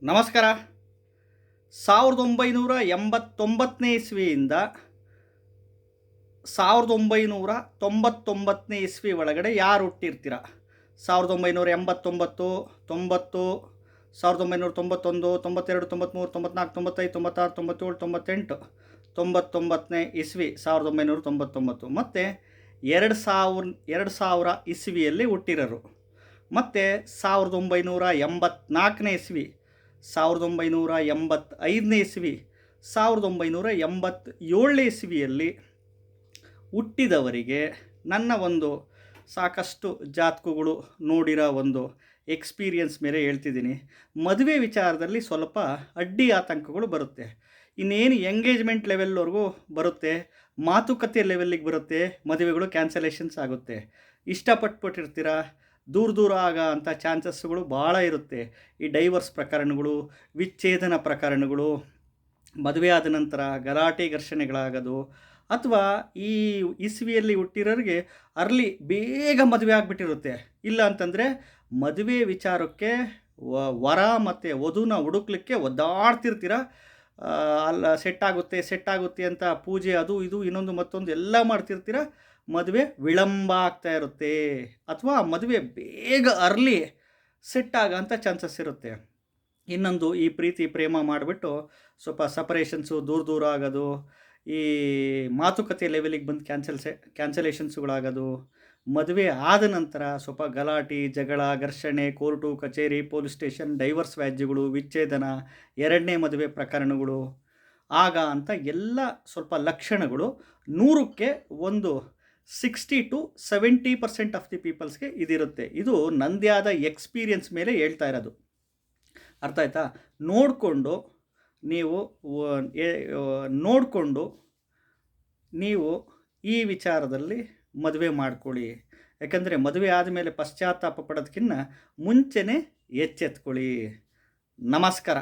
ನಮಸ್ಕಾರ. 1989ನೇ ಇಸ್ವಿಯಿಂದ 1999ನೇ ಇಸ್ವಿ ಒಳಗಡೆ ಯಾರು ಹುಟ್ಟಿರ್ತೀರ? 1989, 90, 1991, 92, 93, 94, 95, 96, 97, 98, 99ನೇ ಇಸ್ವಿ 1999 ಮತ್ತು 2000 ಇಸ್ವಿಯಲ್ಲಿ ಹುಟ್ಟಿರೋರು. ಮತ್ತು 1984ನೇ ಇಸ್ವಿ, 1985ನೇ ಇಸ್ವಿ, 1987ನೇ ಇಸ್ವಿಯಲ್ಲಿ ಹುಟ್ಟಿದವರಿಗೆ ನನ್ನ ಒಂದು ಸಾಕಷ್ಟು ಜಾತಕಗಳು ನೋಡಿರೋ ಒಂದು ಎಕ್ಸ್ಪೀರಿಯನ್ಸ್ ಮೇಲೆ ಹೇಳ್ತಿದ್ದೀನಿ. ಮದುವೆ ವಿಚಾರದಲ್ಲಿ ಸ್ವಲ್ಪ ಅಡ್ಡಿ ಆತಂಕಗಳು ಬರುತ್ತೆ. ಇನ್ನೇನು ಎಂಗೇಜ್ಮೆಂಟ್ ಲೆವೆಲ್ವರೆಗೂ ಬರುತ್ತೆ, ಮಾತುಕತೆ ಲೆವೆಲ್ಲಿಗೆ ಬರುತ್ತೆ, ಮದುವೆಗಳು ಕ್ಯಾನ್ಸಲೇಷನ್ಸ್ ಆಗುತ್ತೆ. ಇಷ್ಟಪಟ್ಬಿಟ್ಟಿರ್ತೀರ, ದೂರ ಆಗ ಅಂಥ ಚಾನ್ಸಸ್ಗಳು ಭಾಳ ಇರುತ್ತೆ. ಈ ಡೈವರ್ಸ್ ಪ್ರಕರಣಗಳು, ವಿಚ್ಛೇದನ ಪ್ರಕರಣಗಳು, ಮದುವೆ ಆದ ನಂತರ ಗಲಾಟೆ ಘರ್ಷಣೆಗಳಾಗೋದು, ಅಥವಾ ಈ ಇಸ್ವಿಯಲ್ಲಿ ಹುಟ್ಟಿರೋರಿಗೆ ಬೇಗ ಮದುವೆ ಆಗಿಬಿಟ್ಟಿರುತ್ತೆ. ಇಲ್ಲ ಅಂತಂದರೆ ಮದುವೆ ವಿಚಾರಕ್ಕೆ ವರ ಮತ್ತು ವಧುನ ಹುಡುಕ್ಲಿಕ್ಕೆ ಒದ್ದಾಡ್ತಿರ್ತೀರ. ಸೆಟ್ ಆಗುತ್ತೆ ಅಂತ ಪೂಜೆ ಅದು ಇದು ಇನ್ನೊಂದು ಮತ್ತೊಂದು ಎಲ್ಲ ಮಾಡ್ತಿರ್ತೀರ. ಮದುವೆ ವಿಳಂಬ ಆಗ್ತಾ ಇರುತ್ತೆ, ಅಥವಾ ಮದುವೆ ಬೇಗ ಸೆಟ್ ಆಗೋಂಥ ಚಾನ್ಸಸ್ ಇರುತ್ತೆ. ಇನ್ನೊಂದು, ಈ ಪ್ರೀತಿ ಪ್ರೇಮ ಮಾಡಿಬಿಟ್ಟು ಸ್ವಲ್ಪ ಸಪರೇಷನ್ಸು, ದೂರ ಆಗೋದು, ಈ ಮಾತುಕತೆ ಲೆವೆಲಿಗೆ ಬಂದು ಕ್ಯಾನ್ಸಲೇಷನ್ಸುಗಳಾಗೋದು, ಮದುವೆ ಆದ ನಂತರ ಸ್ವಲ್ಪ ಗಲಾಟೆ, ಜಗಳ, ಘರ್ಷಣೆ, ಕೋರ್ಟು ಕಚೇರಿ, ಪೊಲೀಸ್ ಸ್ಟೇಷನ್, ಡೈವರ್ಸ್ ವ್ಯಾಜ್ಯಗಳು, ವಿಚ್ಛೇದನ, ಎರಡನೇ ಮದುವೆ ಪ್ರಕರಣಗಳು ಆಗ ಅಂತ ಎಲ್ಲ ಸ್ವಲ್ಪ ಲಕ್ಷಣಗಳು 100ಕ್ಕೆ ಒಂದು 60 to 70% ಆಫ್ ದಿ ಪೀಪಲ್ಸ್ಗೆ ಇದಿರುತ್ತೆ. ಇದು ನಂದೇ ಆದ ಎಕ್ಸ್ಪೀರಿಯನ್ಸ್ ಮೇಲೆ ಹೇಳ್ತಾ ಇರೋದು. ಅರ್ಥ ಆಯ್ತಾ? ನೋಡಿಕೊಂಡು ನೀವು ಈ ವಿಚಾರದಲ್ಲಿ ಮದುವೆ ಮಾಡ್ಕೊಳ್ಳಿ. ಯಾಕಂದರೆ ಮದುವೆ ಆದಮೇಲೆ ಪಶ್ಚಾತ್ತಾಪ ಪಡೋದಕ್ಕಿಂತ ಮುಂಚೆನೇ ಎಚ್ಚೆತ್ಕೊಳ್ಳಿ. ನಮಸ್ಕಾರ.